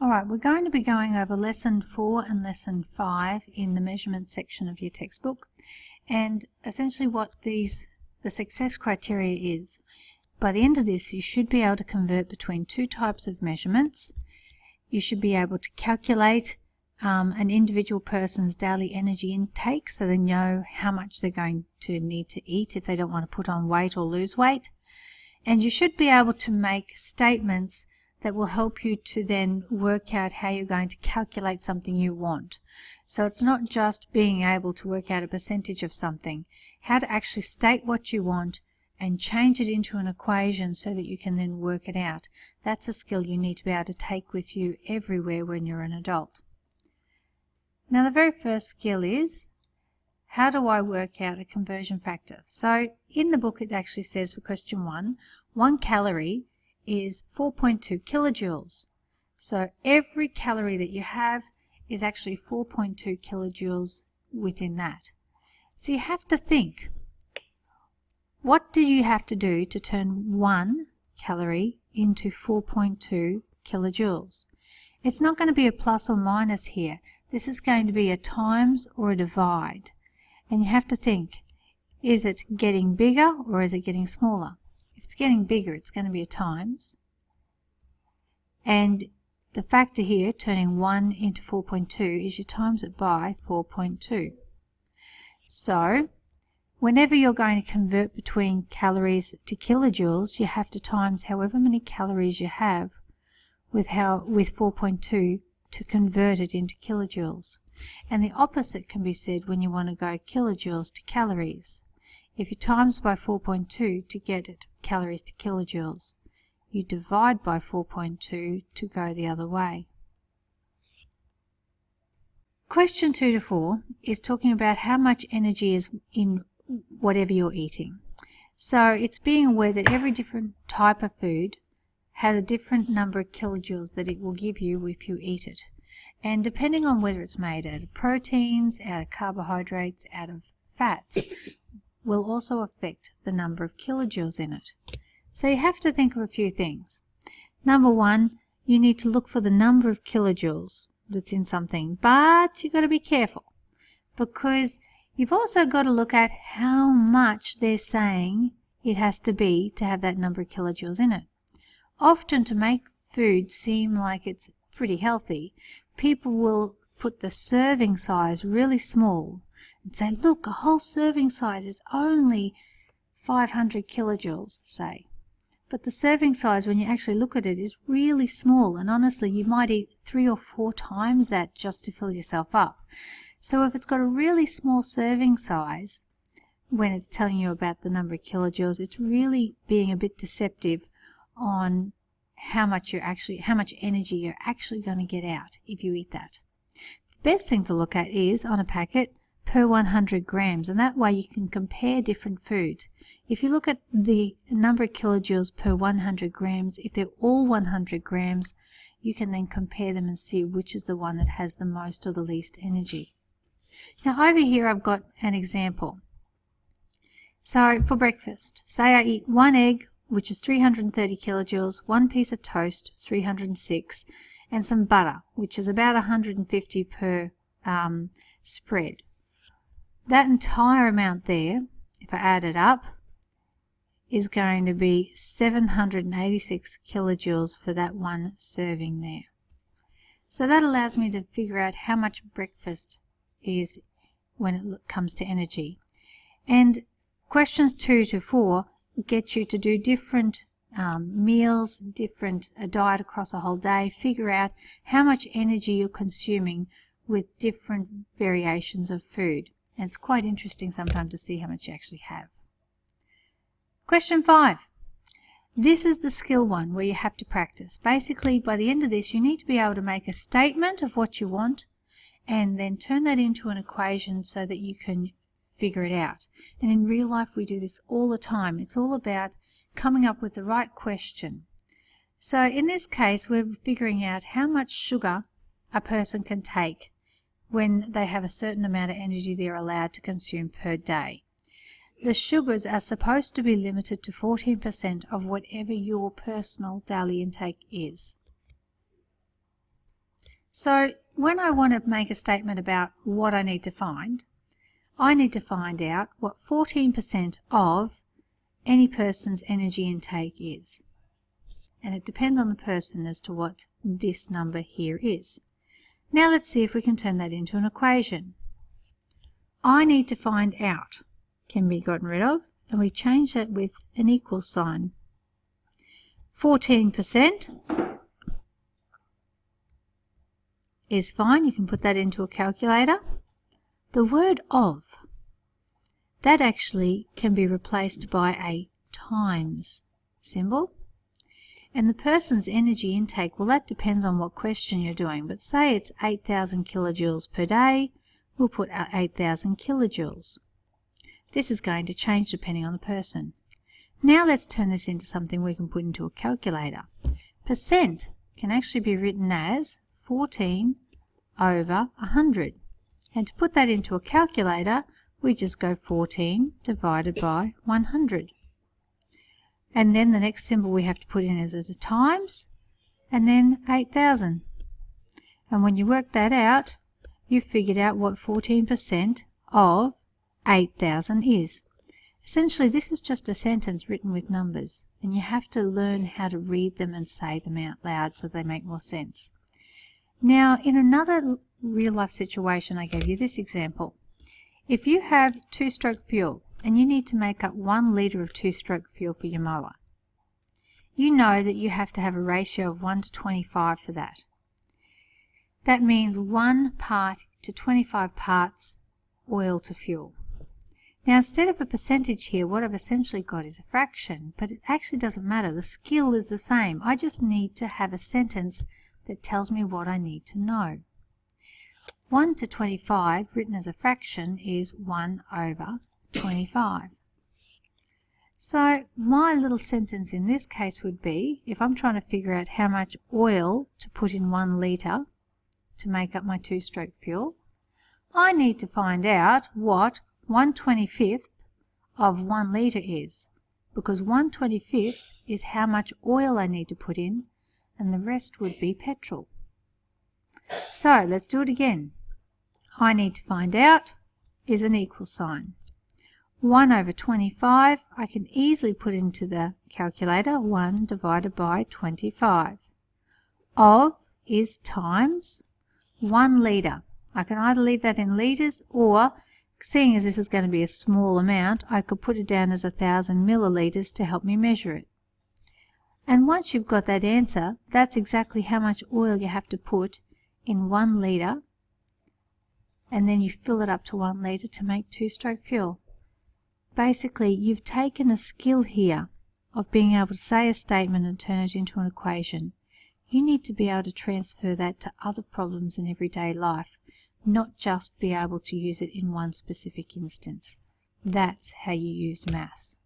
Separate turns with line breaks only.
Alright, we're going to be going over Lesson 4 and Lesson 5 in the measurement section of your textbook, and essentially what the success criteria is. By the end of this, you should be able to convert between two types of measurements. You should be able to calculate an individual person's daily energy intake so they know how much they're going to need to eat if they don't want to put on weight or lose weight. And you should be able to make statements that will help you to then work out how you're going to calculate something you want. So it's not just being able to work out a percentage of something, how to actually state what you want and change it into an equation so that you can then work it out. That's a skill you need to be able to take with you everywhere when you're an adult. Now the very first skill is, how do I work out a conversion factor? So in the book it actually says for question 1 calorie is 4.2 kilojoules. So every calorie that you have is actually 4.2 kilojoules within that. So you have to think, what do you have to do to turn 1 calorie into 4.2 kilojoules? It's not going to be a plus or minus here. This is going to be a times or a divide. And you have to think, is it getting bigger or is it getting smaller? If it's getting bigger, it's going to be a times. And the factor here, turning 1 into 4.2, is you times it by 4.2. So whenever you're going to convert between calories to kilojoules, you have to times however many calories you have with 4.2 to convert it into kilojoules. And the opposite can be said when you want to go kilojoules to calories. If you times by 4.2 to get it calories to kilojoules, you divide by 4.2 to go the other way. Question 2 to 4 is talking about how much energy is in whatever you're eating. So it's being aware that every different type of food has a different number of kilojoules that it will give you if you eat it. And depending on whether it's made out of proteins, out of carbohydrates, out of fats, will also affect the number of kilojoules in it. So you have to think of a few things. Number 1, you need to look for the number of kilojoules that's in something, but you've got to be careful because you've also got to look at how much they're saying it has to be to have that number of kilojoules in it. Often, to make food seem like it's pretty healthy, people will put the serving size really small and say, look, a whole serving size is only 500 kilojoules, say. But the serving size, when you actually look at it, is really small, and honestly you might eat 3 or 4 times that just to fill yourself up. So if it's got a really small serving size, when it's telling you about the number of kilojoules, it's really being a bit deceptive on how much energy you're actually going to get out if you eat that. The best thing to look at is on a packet per 100 grams, and that way you can compare different foods. If you look at the number of kilojoules per 100 grams, if they're all 100 grams, you can then compare them and see which is the one that has the most or the least energy. Now over here I've got an example. So for breakfast, say I eat 1 egg, which is 330 kilojoules, 1 piece of toast, 306, and some butter, which is about 150 per spread. That entire amount there, if I add it up, is going to be 786 kilojoules for that one serving there. So that allows me to figure out how much breakfast is when it comes to energy. And questions 2 to 4 get you to do different meals, a diet across a whole day, figure out how much energy you're consuming with different variations of food. And it's quite interesting sometimes to see how much you actually have. Question 5. This is the skill one where you have to practice. Basically, by the end of this, you need to be able to make a statement of what you want and then turn that into an equation so that you can figure it out. And in real life we do this all the time. It's all about coming up with the right question. So in this case we're figuring out how much sugar a person can take when they have a certain amount of energy they're allowed to consume per day. The sugars are supposed to be limited to 14% of whatever your personal daily intake is. So when I want to make a statement about what I need to find out what 14% of any person's energy intake is. And it depends on the person as to what this number here is. Now let's see if we can turn that into an equation. I need to find out can be gotten rid of, and we change that with an equal sign. 14% is fine. You can put that into a calculator. The word of, that actually can be replaced by a times symbol. And the person's energy intake, well, that depends on what question you're doing. But say it's 8,000 kilojoules per day, we'll put 8,000 kilojoules. This is going to change depending on the person. Now let's turn this into something we can put into a calculator. Percent can actually be written as 14 over 100. And to put that into a calculator, we just go 14 divided by 100. And then the next symbol we have to put in is a times, and then 8,000. And when you work that out, you've figured out what 14% of 8,000 is. Essentially, this is just a sentence written with numbers, and you have to learn how to read them and say them out loud so they make more sense. Now, in another real-life situation, I gave you this example. If you have two-stroke fuel and you need to make up 1 litre of two-stroke fuel for your mower, you know that you have to have a ratio of 1 to 25 for that. That means 1 part to 25 parts oil to fuel. Now, instead of a percentage here, what I've essentially got is a fraction, but it actually doesn't matter. The skill is the same. I just need to have a sentence that tells me what I need to know. 1 to 25, written as a fraction, is 1 over 25. So my little sentence in this case would be, if I'm trying to figure out how much oil to put in 1 litre to make up my two-stroke fuel, I need to find out what 1/25th of 1 litre is, because 1/25th is how much oil I need to put in, and the rest would be petrol. So let's do it again. I need to find out is an equal sign. 1 over 25, I can easily put into the calculator 1 divided by 25. Of is times 1 litre. I can either leave that in litres, or seeing as this is going to be a small amount, I could put it down as 1,000 millilitres to help me measure it. And once you've got that answer, that's exactly how much oil you have to put in 1 litre, and then you fill it up to 1 litre to make two-stroke fuel. Basically, you've taken a skill here of being able to say a statement and turn it into an equation. You need to be able to transfer that to other problems in everyday life, not just be able to use it in one specific instance. That's how you use maths.